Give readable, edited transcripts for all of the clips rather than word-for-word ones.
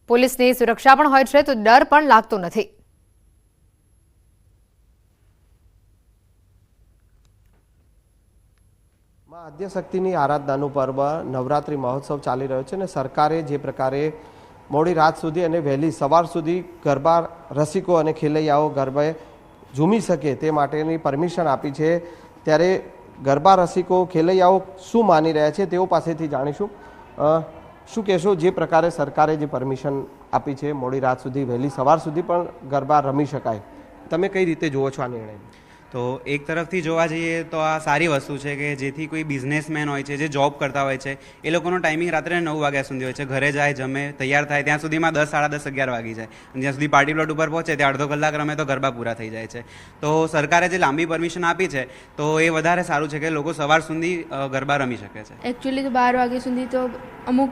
પોલીસની સુરક્ષા પણ હોય છે તો ડર પણ લાગતો નથી। માં આદ્યશક્તિની આરાધનાનું પર્વ નવરાત્રિ મહોત્સવ ચાલી રહ્યો છે અને સરકારે જે પ્રકારે મોડી રાત સુધી અને વહેલી સવાર સુધી ગરબા રસિકો અને ખેલૈયાઓ ગરબે ઝૂમી શકે તે માટેની પરમિશન આપી છે, ત્યારે ગરબા રસિકો ખેલૈયાઓ શું માની રહ્યા છે તેઓ પાસેથી જાણીશું। શું કહેશો, જે પ્રકારે સરકારે જે પરમિશન આપી છે મોડી રાત સુધી વહેલી સવાર સુધી પણ ગરબા રમી શકાય, તમે કઈ રીતે જુઓ છો આ નિર્ણય? તો એક તરફથી જોવા જઈએ તો આ સારી વસ્તુ છે કે જેથી કોઈ બિઝનેસમેન હોય છે, જે જોબ કરતા હોય છે, એ લોકોનો ટાઈમિંગ રાત્રે 9 વાગ્યા સુધી હોય છે। ઘરે જાય, જમે, તૈયાર થાય ત્યાં સુધીમાં 10, સાડા 10, 11 વાગી જાય અને જ્યાં સુધી પાર્ટી પ્લોટ ઉપર પહોંચે ત્યાં અડધો કલાક રમે તો ગરબા પૂરા થઈ જાય છે। તો સરકારે જે લાંબી પરમિશન આપી છે તો એ વધારે સારું છે કે લોકો સવાર સુધી ગરબા રમી શકે છે। એકચ્યુઅલી તો 12 વાગ્યા સુધી તો અમુક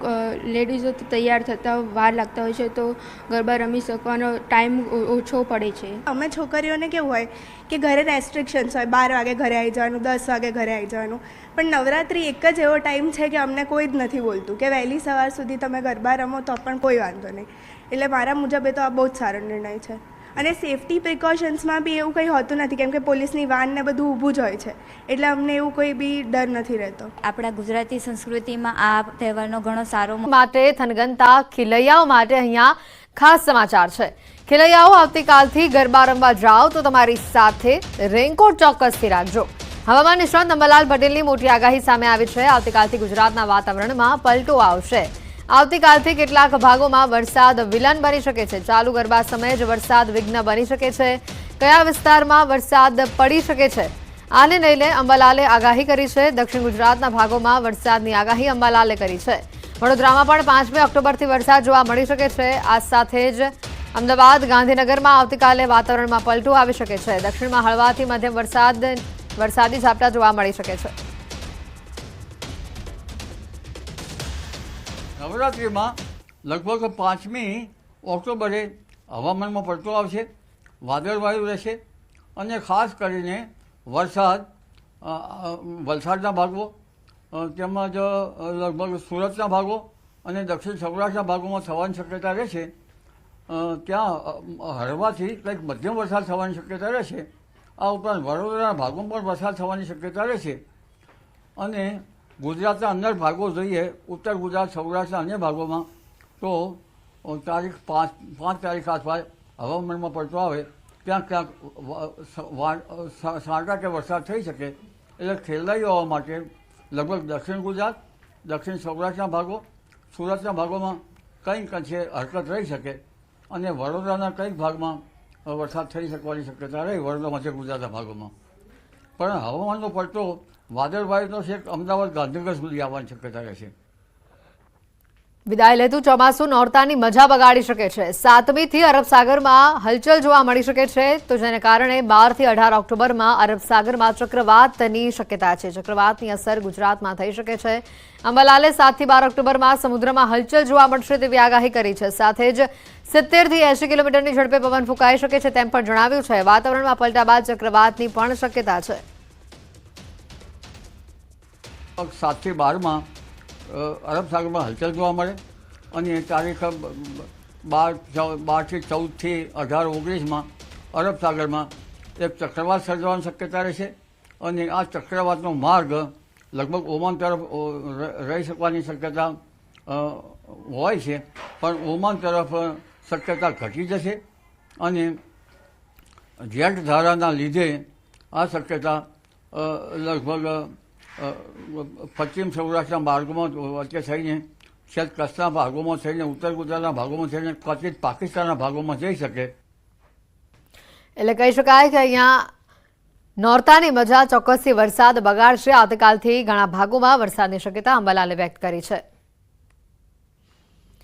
લેડીઝો તૈયાર થતા વાર લાગતા હોય છે, તો ગરબા રમી શકવાનો ટાઈમ ઓછો પડે છે। અમે છોકરીઓને કેવું હોય કે ઘરે રેસ્ટ્રિક્શન્સ હોય, 12 વાગે ઘરે આવી જવાનું, 10 વાગે ઘરે આવી જવાનું, પણ નવરાત્રિ એક જ એવો ટાઈમ છે કે અમને કોઈ જ નથી બોલતું કે વહેલી સવાર સુધી તમે ગરબા રમો તો પણ કોઈ વાંધો નહીં। એટલે મારા મુજબ એ તો આ બહુ જ સારો નિર્ણય છે અને સેફટી પ્રિકોશન્સમાં બી એવું કંઈ હોતું નથી કેમ કે પોલીસની વાન ને બધું ઊભું જ હોય છે, એટલે અમને એવું કોઈ બી ડર નથી રહેતો। આપણા ગુજરાતી સંસ્કૃતિમાં આ તહેવારનો ઘણો સારો માટે થનગનતા ખેલૈયાઓ માટે અહીંયા ખાસ સમાચાર છે। ખેલૈયાઓ આવતીકાલથી ગરબા રમવા જાઓ તો તમારી સાથે રેનકોટ ચોક્કસથી રાખજો। હવામાન નિષ્ણાત અંબાલાલ પટેલની મોટી આગાહી સામે આવી છે। આવતીકાલથી ગુજરાતના વાતાવરણમાં પલટો આવશે। આવતીકાલથી કેટલાક ભાગોમાં વરસાદ વિલન બની શકે છે। ચાલુ ગરબા સમયે જ વરસાદ વિઘ્ન બની શકે છે। કયા વિસ્તારમાં વરસાદ પડી શકે છે આને લઈને અંબાલાલે આગાહી કરી છે। દક્ષિણ ગુજરાતના ભાગોમાં વરસાદની આગાહી અંબાલાલે કરી છે। વડોદરામાં પણ 5મી ઓક્ટોબરથી વરસાદ જોવા મળી શકે છે। આ સાથે જ અમદાવાદ, ગાંધીનગરમાં આવતીકાલે વાતાવરણમાં પલટો આવી શકે છે। દક્ષિણમાં હળવાથી મધ્યમ વરસાદી ઝાપટા જોવા મળી શકે છે। નવરાત્રિમાં લગભગ 5મી ઓક્ટોબરે હવામાનમાં પલટો આવશે, વાદળવાયુ રહેશે અને ખાસ કરીને વરસાદ વલસાડના ભાગો તેમજ લગભગ સુરતના ભાગો અને દક્ષિણ સૌરાષ્ટ્રના ભાગોમાં થવાની શક્યતા રહેશે। ત્યાં હળવાથી કંઈક મધ્યમ વરસાદ થવાની શક્યતા રહેશે। આ ઉપરાંત વડોદરાના ભાગોમાં પણ વરસાદ થવાની શક્યતા રહેશે અને ગુજરાતના અન્ય ભાગો જોઈએ, ઉત્તર ગુજરાત, સૌરાષ્ટ્રના અન્ય ભાગોમાં તો તારીખ 5 તારીખ આસપાસ હવામાનમાં પલટો આવે, ક્યાંક ક્યાંક સાંટાકે વરસાદ થઈ શકે। એટલે ખેલૈયાઓ માટે લગભગ દક્ષિણ ગુજરાત, દક્ષિણ સૌરાષ્ટ્રના ભાગો, સુરતના ભાગોમાં કંઈક અંશે હરકત રહી શકે અને વડોદરાના કંઈક ભાગમાં વરસાદ થઈ શકવાની શક્યતા રહી, વડોદરા મધ્ય ગુજરાતના ભાગોમાં પણ હવામાનનો પલટો વાદળવાયુનો છેક અમદાવાદ, ગાંધીનગર સુધી આવવાની શક્યતા રહેશે। વિદાય લેતું ચોમાસું નોરતાની મજા બગાડી શકે છે। 7મીથી અરબ સાગરમાં હલચલ જોવા મળી શકે છે, તો જેને કારણે 12થી 18 ઓક્ટોબરમાં અરબ સાગરમાં ચક્રવાતની શક્યતા છે। ચક્રવાતની અસર ગુજરાતમાં થઈ શકે છે। અંબાલાલે 7થી 12 ઓક્ટોબરમાં સમુદ્રમાં હલચલ જોવા મળશે તેવી આગાહી કરી છે। સાથે જ 70થી 80 કિલોમીટરની ઝડપે પવન ફૂંકાઈ શકે છે તેમ પણ જણાવ્યું છે। વાતાવરણમાં પલટા બાદ ચક્રવાતની પણ શક્યતા છે। 7થી 12માં અરબ સાગરમાં હલચલ જોવા મળે અને તારીખ 12થી 14થી 18, 19માં અરબ સાગરમાં એક ચક્રવાત સર્જવાની શક્યતા રહેશે અને આ ચક્રવાતનો માર્ગ લગભગ ઓમાન તરફ રહી શકવાની શક્યતા હોય છે, પણ ઓમાન તરફ શક્યતા ઘટી જશે અને જેટ ધારાના લીધે આ શક્યતા લગભગ પશ્ચિમ સૌરાષ્ટ્રના માર્ગોમાં વચ્ચે થઈને છેક કચ્છના ભાગોમાં થઈને ઉત્તર ગુજરાતના ભાગોમાં થઈને કચિત પાકિસ્તાનના ભાગોમાં જઈ શકે। એટલે કહી શકાય કે અહીંયા નોરતાની મજા ચોક્કસથી વરસાદ બગાડશે। આવતીકાલથી ઘણા ભાગોમાં વરસાદની શક્યતા અંબાલાલે વ્યક્ત કરી છે।